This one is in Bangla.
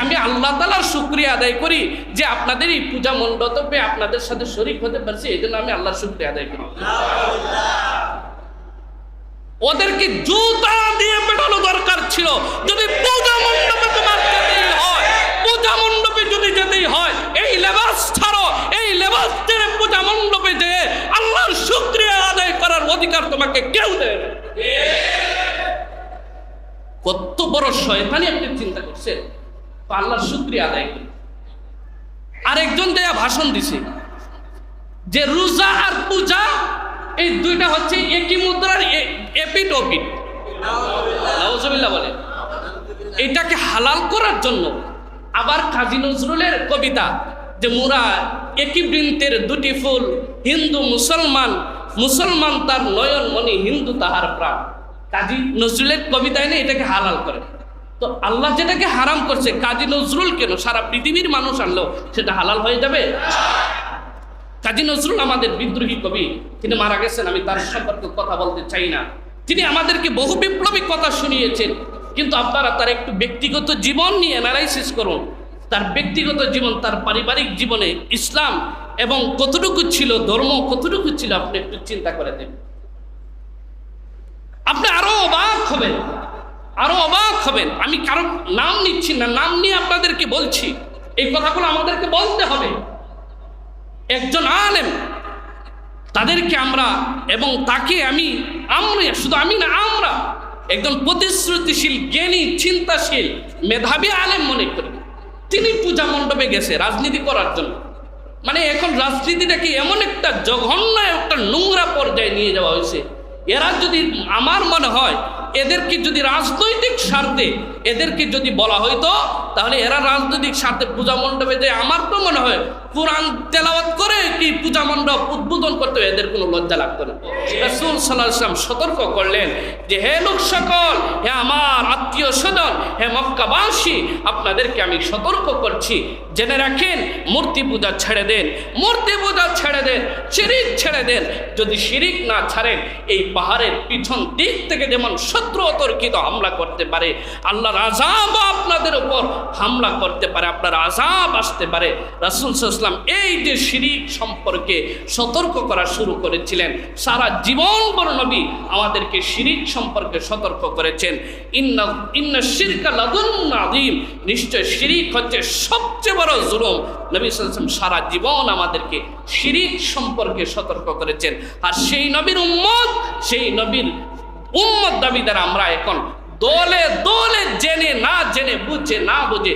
আমি আল্লাহ তাআলার শুকরিয়া আদায় করি যে আপনাদের এই পূজা মণ্ডপে আপনাদের সাথে শরীক হতে পারছি, এই জন্য আমি আল্লাহর শুকরিয়া আদায় করি। ওদেরকে জুতা দিয়ে পেটানো দরকার ছিল। যদি পূজা মণ্ডপে তোমার যেতেই হয়, পূজা মণ্ডপে যদি যেতেই হয়, এই লেবাস ছাড়ো, এই লেবাস ছেড়ে পূজা মণ্ডপে যে আল্লাহর শুকরিয়া আদায় করার অধিকার তোমাকে কেউ দেয় না। কত বড় শয়তানি আপনি চিন্তা করছেন। আল্লাহর শুকরিয়া আদায় করি। আরেকজন দেয়া ভাষণ দিছে যে রোজা আর পূজা এই দুইটা হচ্ছে একই মুদ্রার এপিট ওপিট। নাউজুবিল্লাহ বলে। এটাকে হালাল করার জন্য আবার কাজী নজরুলের কবিতা যে মুরা একই বৃন্তের দুটি ফুল, হিন্দু মুসলমান, মুসলমান তার নয়ন মণি, হিন্দু তাহার প্রাণ। কাজী নজরুলের কবিতায় না এটাকে হালাল করে। তো আল্লাহ যেটাকে হারাম করছে, কাজী নজরুল কেন, সারা পৃথিবীর মানুষ আনলো সেটা হালাল হয়ে যাবে? কাজী নজরুল আমাদের বিদ্রোহী কবি, তিনি মারা গেছেন, আমি তার সম্পর্কে কথা বলতে চাই না। তিনি আমাদেরকে বহু বিপ্লবী কথা শুনিয়েছেন, কিন্তু আপনারা তার একটু ব্যক্তিগত জীবন নিয়ে অ্যানালাইসিস করুন। তার ব্যক্তিগত জীবন, তার পারিবারিক জীবনে ইসলাম এবং কতটুকু ছিল, ধর্ম কতটুকু ছিল, আপনি একটু চিন্তা করে দেন। আপনি আরো অবাক হবেন, আরো অবাক হবেন। আমি কারো নাম নিচ্ছি না, নাম নিয়ে আপনাদেরকে বলছি, এই কথাগুলো আমাদেরকে বলতে হবে। একজন আলেম, তাদেরকে আমরা এবং তাকে আমরা শুধু আমি না, আমরা একজন প্রতিশ্রুতিশীল, জ্ঞানী, চিন্তাশীল, মেধাবী আলেম মনে করি। তিনি পূজা মণ্ডপে গেছে রাজনীতি করার জন্য। মানে এখন রাজনীতিটাকে এমন একটা জঘন্য, একটা নোংরা পর্যায়ে নিয়ে যাওয়া হয়েছে। এরা যদি, আমার মনে হয় এদেরকে যদি রাজনৈতিক স্বার্থে এদেরকে যদি বলা হইতো, তাহলে এরা রাজনৈতিক স্বার্থে পূজা মণ্ডপে যে, আমার তো মনে হয় কোরআন তেলাওয়াত করে কি পূজা মণ্ডপ উদ্বোধন করতে এদের কোনো লজ্জা লাগতো না। রাসূল সাল্লাল্লাহু আলাইহি ওয়াসাল্লাম সতর্ক করলেন যে, হে লোক সকল, হে আমার আত্মীয় স্বজন, হে মক্কাবাসী, আপনাদেরকে আমি সতর্ক করছি, জেনে রাখেন, মূর্তি পূজা ছেড়ে দেন, মূর্তি পূজা ছেড়ে দেন, শিরিক ছেড়ে দেন। যদি শিরিক না ছাড়েন, এই পাহাড়ের পিছন দিক থেকে যেমন শত্রু অতর্কিত হামলা করতে পারে, আল্লাহর আযাব আপনাদের উপর হামলা করতে পারে, আপনার আযাব আসতে পারে। রাসূল সাল্লাল্লাহু আলাইহি ওয়াসাল্লাম এই যে শিরিক সম্পর্কে সতর্ক করা শুরু করেছিলেন, সারা জীবন বড় নবী আমাদেরকে শিরিক সম্পর্কে সতর্ক করেছেন। ইন্না শিরকা লাযুলমুন আযীম, নিশ্চয় শিরিক হচ্ছে সবচেয়ে বড় জুলুম। নবী সাল্লাল্লাহু আলাইহি ওয়াসাল্লাম সারা জীবন আমাদেরকে শিরিক সম্পর্কে সতর্ক করেছেন। আর সেই নবীর উম্মত, সেই নবীর উম্মত দাবিদার আমরা এখন দলে দলে, জেনে না জেনে, বুঝে না বুঝে